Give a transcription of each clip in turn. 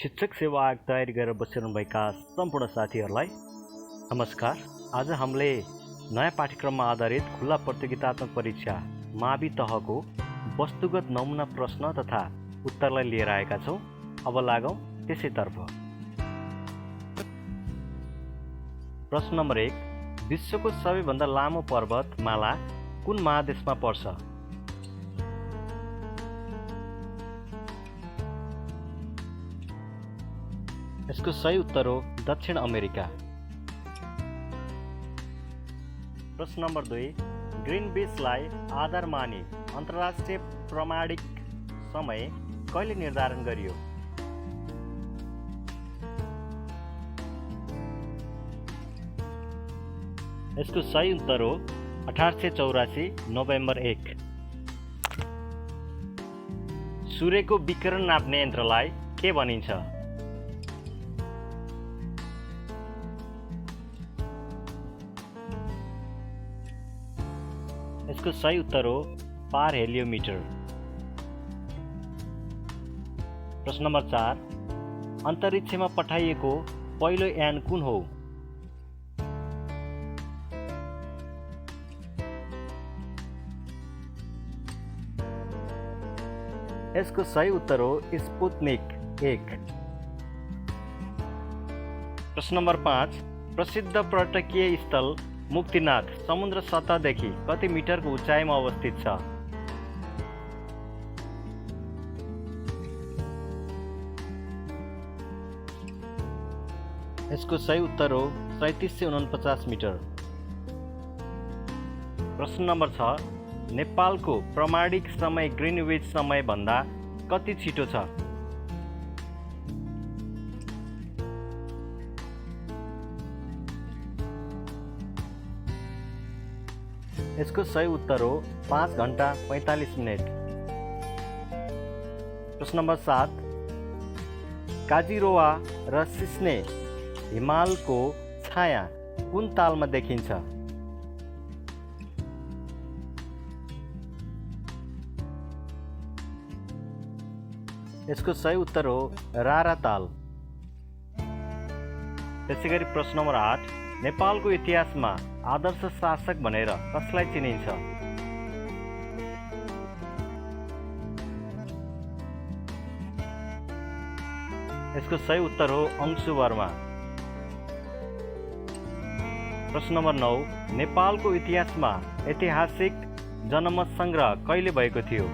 शिक्षक सेवा आयोग तयारी गरेर बसिरहनुभएका सम्पूर्ण साथीहरूलाई नमस्कार। आज हामीले नयाँ पाठ्यक्रममा आधारित खुला प्रतियोगितात्मक परीक्षा मावि तहको वस्तुगत नमुना प्रश्न तथा उत्तरलाई लिएर आएका छौँ। अब लागौँ त्यसैतर्फ। प्रश्न नम्बर 1, विश्वको सबैभन्दा लामो पर्वतमाला कुन महादेशमा पर्छ? यसको सही उत्तर हो दक्षिण अमेरिका। प्रश्न नम्बर 2, ग्रिनविचलाई आधार मानी अन्तर्राष्ट्रिय प्रामाणिक समय कहिले निर्धारण गरियो? यसको सही उत्तर हो 1884 नोभेम्बर 1। सूर्यको विकिरण नाप्ने यन्त्रलाई के भनिन्छ? यसको सही उत्तर हो पार हेलियोमिटर। प्रश्न नम्बर 4, अन्तरिक्षमा पठाइएको पहिलो यान कुन हो? यसको सही उत्तर हो स्पुतनिक 1। प्रश्न नम्बर 5, प्रसिद्ध पर्यटकीय स्थल मुक्तिनाथ समुद्र सतहदेखि कति मिटरको उचाइमा अवस्थित छ? यसको सही उत्तर हो 3749 मिटर। प्रश्न नम्बर 6, नेपालको प्रामाणिक समय ग्रिनविच समय भन्दा कति छिटो छ? यसको सही उत्तर हो 5 घण्टा 45 मिनट। प्रश्न नम्बर 7, काजिरोवा र सिस्ने हिमालको छाया कुन तालमा देखिन्छ? यसको सही उत्तर हो रारा ताल। त्यसैगरी प्रश्न नम्बर 8, नेपालको इतिहासमा आदर्श शासक भनेर कसलाई चिनिन्छ? यसको सही उत्तर हो अंशु वर्मा। प्रश्न नम्बर 9, नेपालको इतिहासमा ऐतिहासिक जनमत संग्रह कहिले भएको थियो?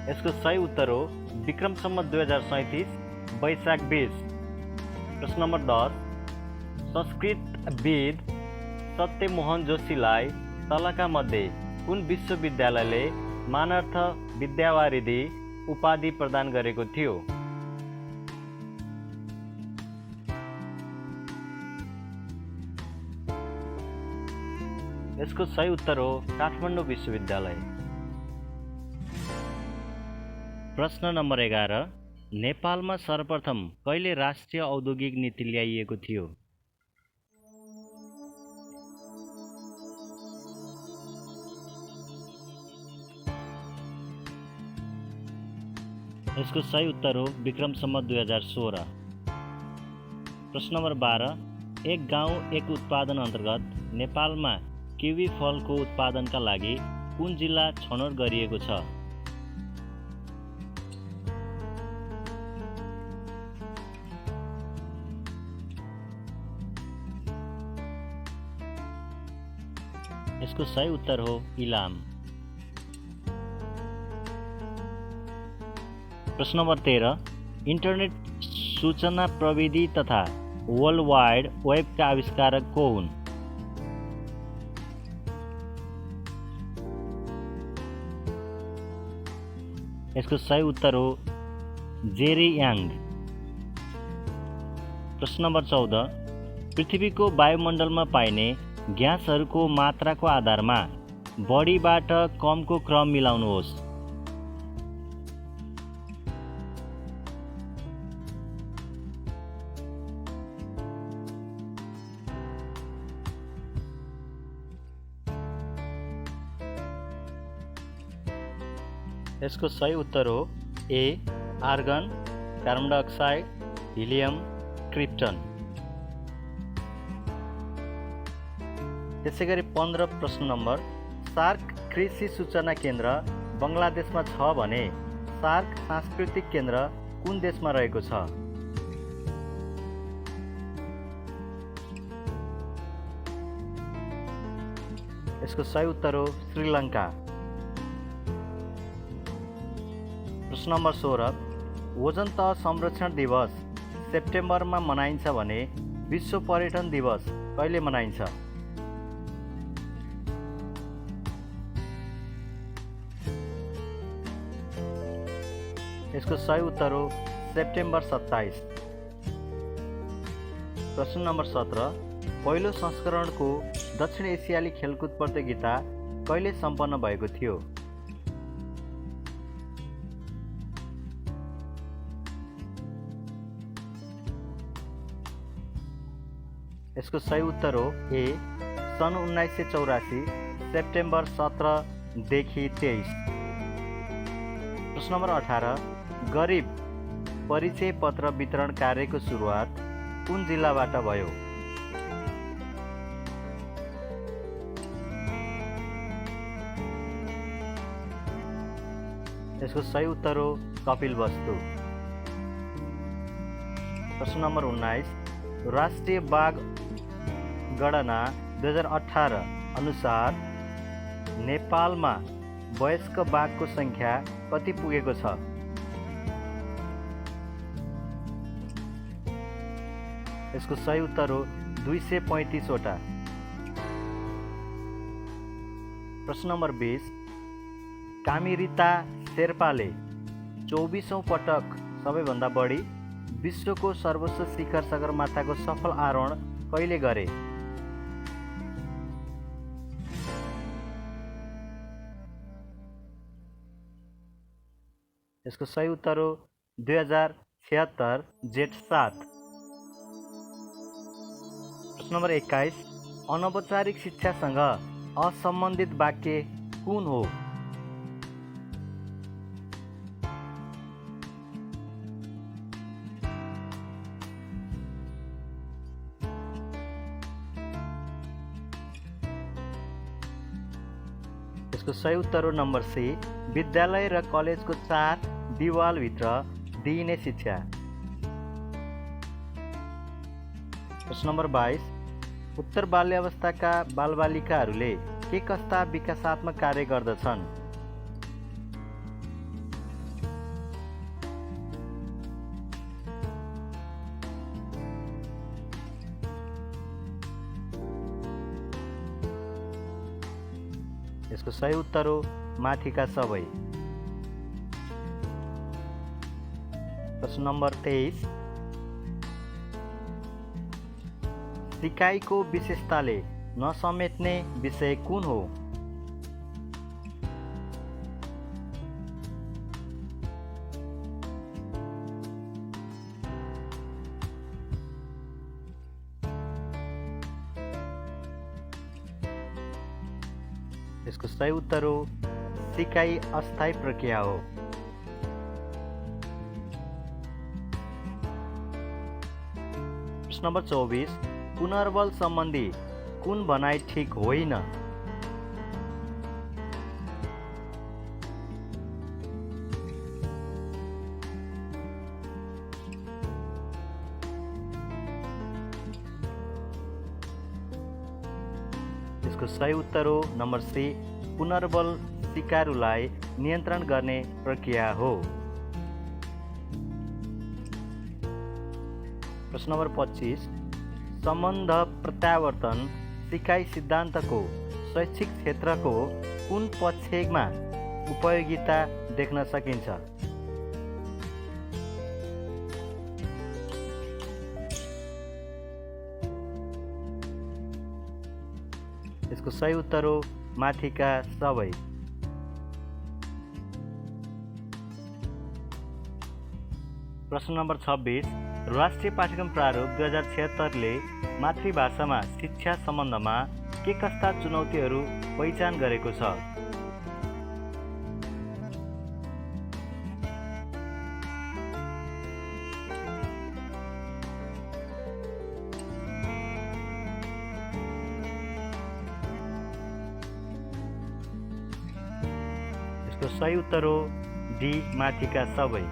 यसको सही उत्तर हो विक्रम सम्वत 2037 वैशाख 20। प्रश्न नम्बर 10, संस्कृतविद सत्यमोहन जोशीलाई तलका मध्ये कुन विश्वविद्यालयले मानार्थ विद्यावारिधि उपाधि प्रदान गरेको थियो? यसको सही उत्तर हो काठमाडौँ विश्वविद्यालय। प्रश्न नम्बर 11, नेपालमा सर्वप्रथम कहिले राष्ट्रिय औद्योगिक नीति ल्याइएको थियो? यसको सही उत्तर हो विक्रम सम्वत 2016। प्रश्न नम्बर 12, एक गाउँ एक उत्पादन अन्तर्गत नेपालमा किवी फलको उत्पादनका लागि कुन जिल्ला छनौट गरिएको छ? यसको सही उत्तर हो इलाम। प्रश्न नम्बर 13, इन्टरनेट सूचना प्रविधि तथा वर्ल्ड वाइड वेबका आविष्कारक को हुन्? यसको सही उत्तर हो जेरी याङ। प्रश्न नम्बर 14, पृथ्वीको वायुमण्डलमा पाइने ग्यासहरूको मात्राको आधारमा बढीबाट कमको क्रम मिलाउनुहोस्। यसको सही उत्तर हो A argon, carbon dioxide, helium, krypton. त्यसैगरी 15 प्रश्न नम्बर, सार्क कृषि सूचना केन्द्र बङ्गलादेशमा छ भने सार्क सांस्कृतिक केन्द्र कुन देशमा रहेको छ? यसको सही उत्तर हो श्रीलङ्का। प्रश्न नम्बर 16, ओजन तह संरक्षण दिवस सेप्टेम्बरमा मनाइन्छ भने विश्व पर्यटन दिवस कहिले मनाइन्छ? यसको सही उत्तर हो सेप्टेम्बर 27। प्रश्न नम्बर 17, पहिलो संस्करणको दक्षिण एसियाली खेलकुद प्रतियोगिता कहिले सम्पन्न भएको थियो? यसको सही उत्तर हो ए सन् 1984 सेप्टेम्बर 17 देखि 23। प्रश्न नम्बर 18, गरिब परिचय पत्र वितरण कार्यको सुरुवात कुन जिल्लाबाट भयो? यसको सही उत्तर हो कपिलवस्तु। प्रश्न नम्बर 19, राष्ट्रिय बाघ गणना 2018 अनुसार नेपालमा वयस्क बाघको संख्या कति पुगेको छ? यसको सही उत्तर हो 235 वटा। प्रश्न नम्बर 20, कामिरिता शेर्पाले 24औं पटक सबैभन्दा बढी विश्वको सर्वोच्च शिखर सगरमाथाको सफल आरोहण कहिले गरे? यसको सही उत्तर हो 2076 जेठ 7। प्रश्न नम्बर 21, अनौपचारिक शिक्षासँग असम्बन्धित वाक्य कुन हो? यसको सही उत्तर हो नम्बर सी, विद्यालय र कलेजको 4 दिवालभित्र दिइने शिक्षा। प्रश्न नम्बर 22, उत्तर बाल्यावस्थाका बालबालिकाहरूले के कस्ता विकासात्मक कार्य गर्दछन्? यसको सही उत्तर हो माथिका सबै। प्रश्न नम्बर 23, सिकाइको विशेषताले नसमेट्ने विषय कुन हो? यसको सही उत्तर हो सिकाइ अस्थायी प्रक्रिया हो। प्रश्न नम्बर 24, पुनर्बल सम्बन्धी कुन भनाइ ठिक होइन? यसको सही उत्तर हो नम्बर सी, पुनर्बल सिकारुलाई नियन्त्रण गर्ने प्रक्रिया हो। प्रश्न नम्बर 25, सम्बन्ध प्रत्यावर्तन सिकाइ सिद्धान्तको शैक्षिक क्षेत्रको कुन पक्षमा उपयोगिता देख्न सकिन्छ? यसको सही उत्तर हो माथिका सबै। प्रश्न नम्बर 26, राष्ट्रिय पाठ्यक्रम प्रारूप 2076 ले मातृभाषामा शिक्षा सम्बन्धमा के कस्ता चुनौतीहरू पहिचान गरेको छ? यसको सही उत्तर हो डी माथिका सबै।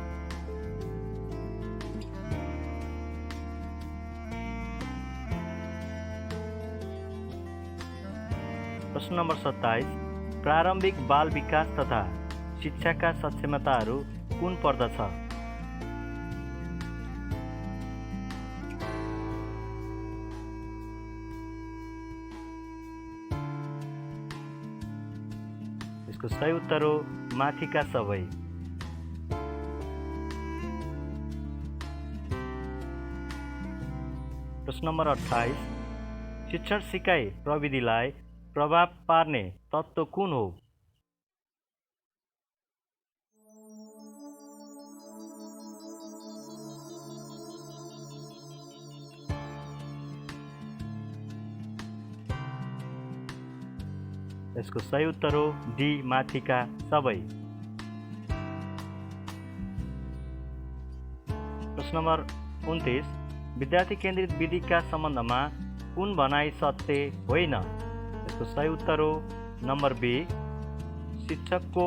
प्रश्न नम्बर 27, प्रारम्भिक बाल विकास तथा शिक्षाका सक्षमताहरू कुन पर्दछ? यसको सही उत्तर हो माथिका सबै। प्रश्न नम्बर 28, शिक्षण सिकाइ प्रविधिलाई प्रभाव पार्ने तत्त्व कुन हो? यसको सही उत्तर हो डी माथिका सबै। प्रश्न नम्बर 29, विद्यार्थी केन्द्रित विधिका सम्बन्धमा कुन भनाइ सत्य होइन? यसको सही उत्तर हो नम्बर बी, शिक्षकको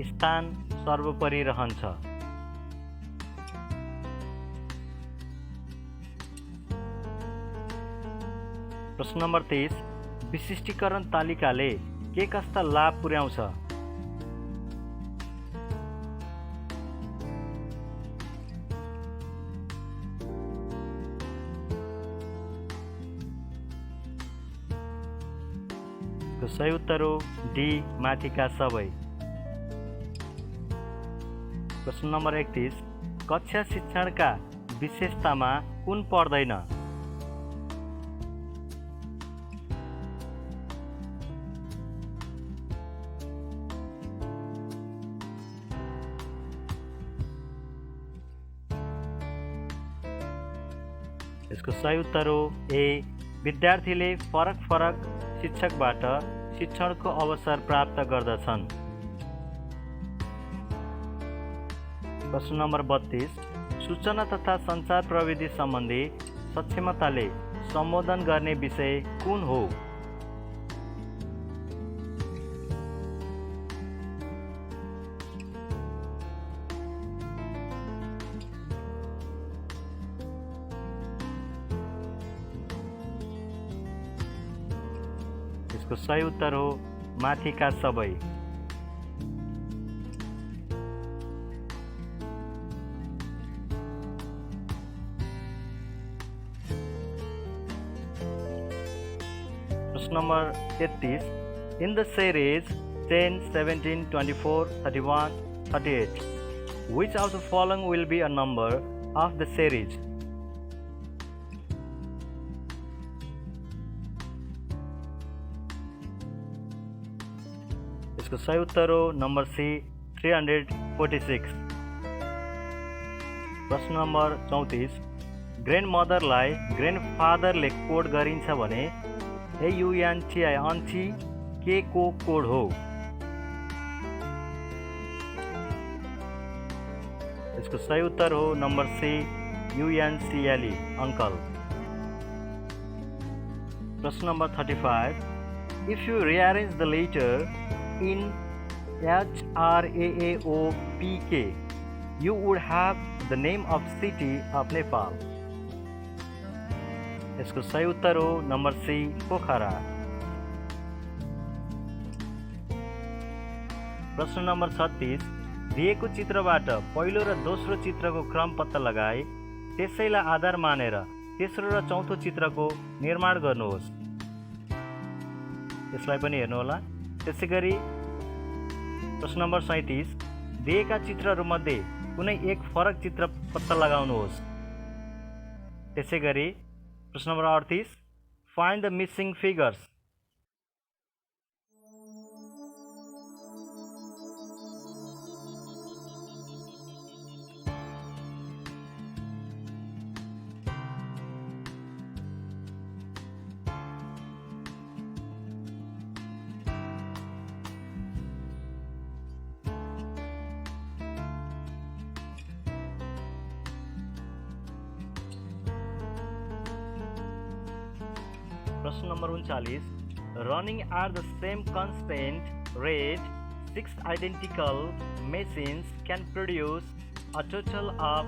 स्थान सर्वोपरि रहन्छ। प्रश्न नम्बर 30, विशिष्टीकरण तालिकाले के कस्ता लाभ पुर्याउँछ? सही उत्तर हो डी माथिका सबै। प्रश्न नम्बर 31, कक्षा शिक्षणका विशेषतामा कुन पर्दैन? यसको सही उत्तर हो ए, विद्यार्थीले फरक फरक शिक्षकबाट शिक्षणको अवसर प्राप्त गर्दछन्। प्रश्न नम्बर 32, सूचना तथा सञ्चार प्रविधि सम्बन्धी सक्षमताले सम्बोधन गर्ने विषय कुन हो? यसको सही उत्तर हो माथिका सबै। प्रश्न number 33, in the series 10, 17, 24, 31, 38, which of the following will be a number of the series? यसको सही उत्तर हो नम्बर सी, 346। प्रश्न नम्बर 34, ग्रेन्डमदरलाई ग्रेन्डफादरले कोड गरिन्छ भने AUNTI अन्टी के को कोड हो? यसको सही उत्तर हो नम्बर सी, UNCLE अंकल। प्रश्न number 35, if you rearrange the letter in HRAAOPK, you would have the name of city of Nepal. यसको सही उत्तर हो नम्बर सी, पोखरा। प्रश्न नम्बर 36, दिएको चित्रबाट पहिलो र दोस्रो चित्रको क्रम पत्ता लगाई त्यसैलाई आधार मानेर तेस्रो र चौथो चित्रको निर्माण गर्नुहोस्। यसलाई पनि हेर्नुहोला। त्यसैगरी प्रश्न नम्बर 37, दिएका चित्रहरूमध्ये कुनै एक फरक चित्र पत्ता लगाउनुहोस्। त्यसैगरी प्रश्न number 38, find the missing figures. प्रश्न number 39, running at the same constant rate 6 identical machines can produce a total of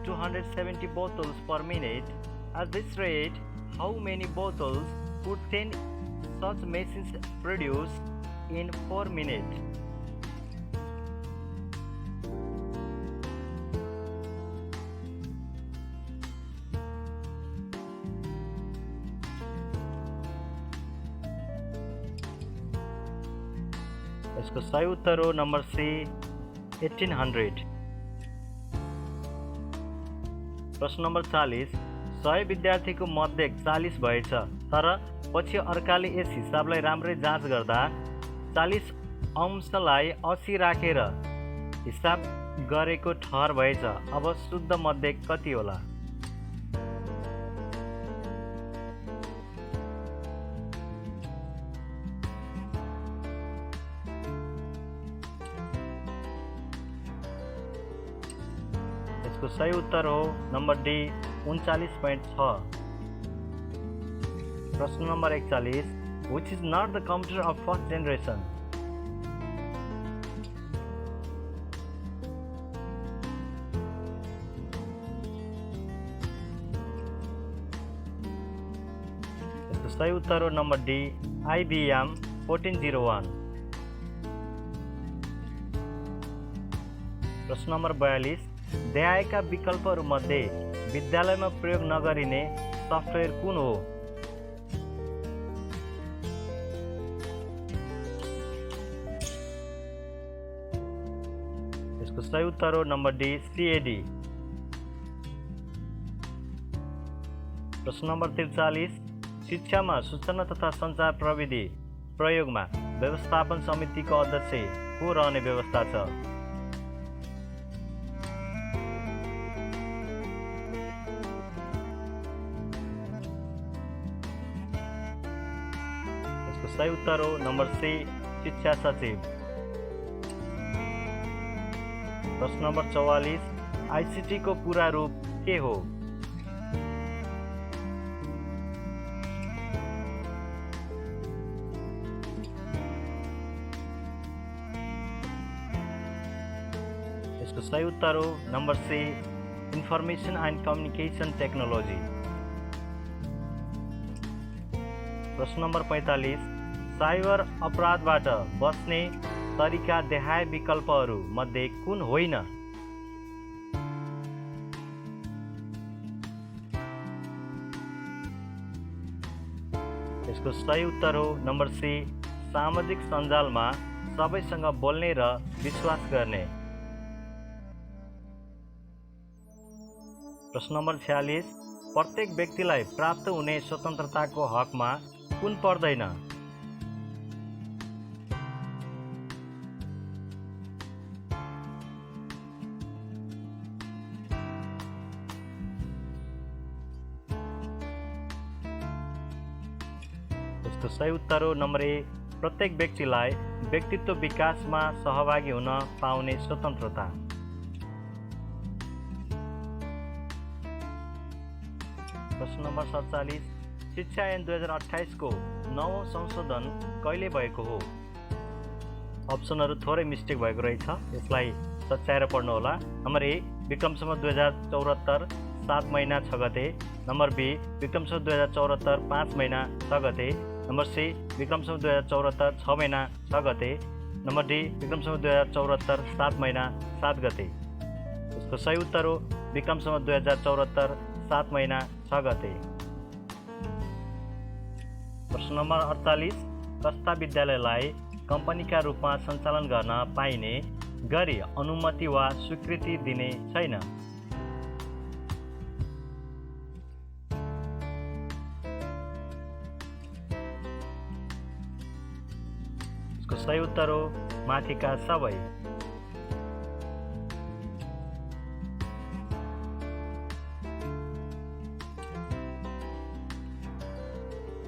270 bottles per minute. At this rate, how many bottles could 10 such machines produce in 4 minutes? यसको सही उत्तर हो number C 1800। प्रश्न number 40, 100 विद्यार्थीको मध्ये 40 भएछ, तर पछि अर्काले यस हिसाबलाई राम्रै जाँच गर्दा 40 अंशलाई 80 राखेर हिसाब गरेको ठहर भएछ। अब शुद्ध मध्ये कति होला? यसको सही उत्तर हो नम्बर डी 39.6। प्रश्न number 41, which is not the computer of first generation? यसको सही उत्तर हो नम्बर डी IBM 1401। प्रश्न नम्बर 42, देखाएका विकल्पहरूमध्ये विद्यालयमा प्रयोग नगरिने सफ्टवेयर कुन हो? यसको सही उत्तर हो नम्बर डी CAD। प्रश्न नम्बर 43, शिक्षामा सूचना तथा सञ्चार प्रविधि प्रयोगमा व्यवस्थापन समितिको अध्यक्ष को रहने व्यवस्था छ? सही उत्तर हो नम्बर सी शिक्षा सचिव। प्रश्न नम्बर 44, ICT को पूरा रूप के हो? इसको सही उत्तर हो number C information and communication technology. प्रश्न नम्बर 45, साइबर अपराधबाट बच्ने तरिका देखाए विकल्पहरू मध्ये कुन होइन? यसको सही उत्तर हो नम्बर सी सामाजिक सञ्जालमा सबैसँग बोल्ने र विश्वास गर्ने। प्रश्न नम्बर 46, प्रत्येक व्यक्तिलाई प्राप्त हुने स्वतन्त्रताको हकमा कुन पर्दैन? यसको सही उत्तर हो नम्बर ए प्रत्येक व्यक्तिलाई व्यक्तित्व विकासमा सहभागी हुन पाउने स्वतन्त्रता। प्रश्न नम्बर 47, शिक्षा ऐन 2028 को 9औं संशोधन कहिले भएको हो? अप्सनहरू थोरै मिस्टेक भएको रहेछ, यसलाई सच्याएर पढ्नु होला। नम्बर ए विक्रम सम्वत 2074 7 महिना 6 गते। नम्बर बी विक्रम सम्वत 2074 5 महिना 6 गते। नम्बर सी विक्रम सम्वत 2074 6 महिना 6 गते। नम्बर डी विक्रम सम्वत 2074 7 महिना 7 गते। इसको सही उत्तर हो विक्रम सम्वत 2074 7 महिना 6 गते। प्रश्न नम्बर 48, कस्ता विद्यालयलाई कम्पनीका रूपमा सञ्चालन गर्न पाइने गरी अनुमति वा स्वीकृति दिने छैन? इसको सही उत्तर हो माथिका सबै।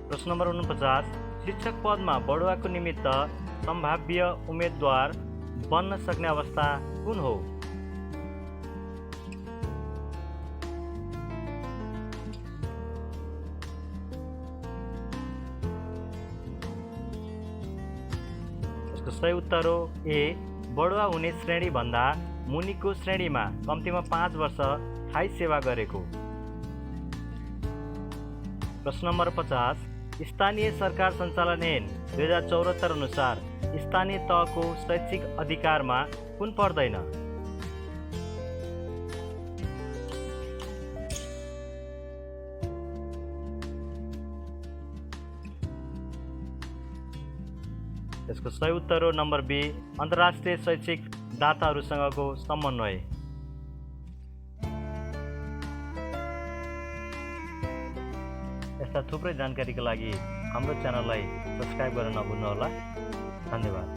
प्रश्न नम्बर 49, शिक्षक पदमा बढुवाको निमित्त सम्भाव्य उम्मेदवार बन्न सक्ने अवस्था कुन हो? यसको यसको सही उत्तर हो ए बढुवा हुने श्रेणीभन्दा मुनिको श्रेणीमा कम्तीमा 5 वर्ष स्थायी सेवा गरेको। प्रश्न नम्बर 50, स्थानीय सरकार सञ्चालन ऐन 2074 अनुसार स्थानीय तहको शैक्षिक अधिकारमा कुन पर्दैन? यसको सही उत्तर हो नम्बर बी अन्तर्राष्ट्रिय शैक्षिक दाताहरूसँगको समन्वय। यस्ता थुप्रै जानकारीका लागि हाम्रो च्यानललाई सब्स्क्राइब गर्न नभुल्नुहोला। धन्यवाद।